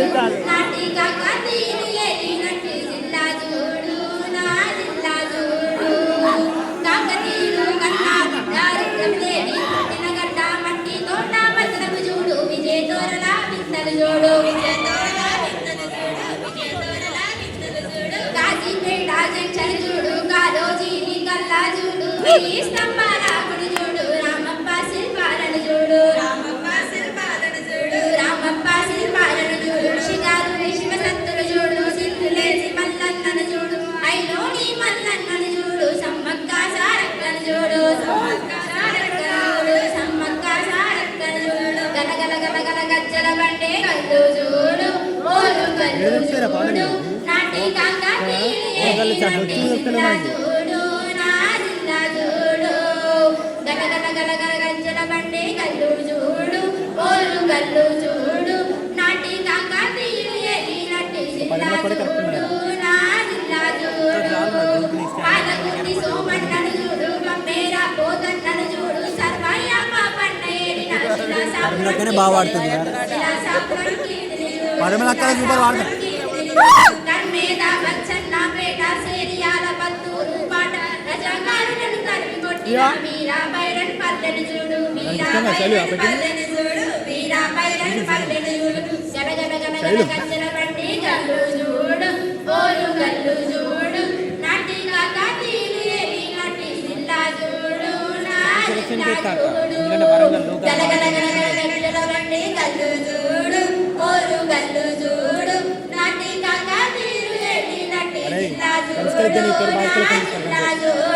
నాటి కాకతీయులు ఏలినట్టి జిల్లా చూడు నా జిల్లా చూడు కాకతీయులు కన్నా దారిద్ర్యం లేని పుట్టినగడ్డ మట్టి తోట పచ్చలకు చూడు విజయ తోరల వింతలు చూడు కాజీపేట జంక్షన్ చూడు కాలోజీని కల్లా చూడు ఈ స్తంభాల గుడి చూడు రామప్ప శిల్పాలను చూడు రామప్ప శిల్పాలను చూడు షిగారు శివసత్తులు చూడు సిద్ధులేసి మల్లన్నను చూడు ఐలోని మల్లన్నను చూడు సమ్మక్క సారక్కను చూడు గలగల గలగల గజ్జల బండే కళ్ళు చూడు ఓలు కళ్ళు చూడు నాటి కాకతీయులు జిల్లా చూడు నా జిల్లా చూడు గలగల గలగల గజ్జల బండే కళ్ళు చూడు ఓలు కళ్ళు చూడు నాటి కాకతీయులు ఏలినట్టి జిల్లా చూడు నా జిల్లా చూడు పాలగుర్తి సోమన్నను చూడు మమ్మేరా పోతన్నను చూడు సర్వయ్య పాపన్న ఏలిన పరిమళక్కనే బాగా వాడుతుంది పరిమళక్క సూపర్ వాడుతుంది కన్మేద బచ్చన్న పేట సేరియాల పత్తూరు పాట రజాకారులను తరిమి కొట్టిన మీరా బైరన్ పల్లెను చూడు మీరా బైరన్ పల్లెను చూడు మీరా బైరన్ పల్లెను చూడు గడగడ గడగడ గజ్జల బండి గల్లు చూడు ఓలు గల్లు చూడు నాటి కాకతీయులు ఏలినట్టి జిల్లా చూడు నా జిల్లా చూడు గలగల గలగల గజ్జల బండి గల్లు చూడు ఓలు గల్లు చూడు నాటి కాకతీయులు ఏలినట్టి జిల్లా చూడు నా జిల్లా చూడు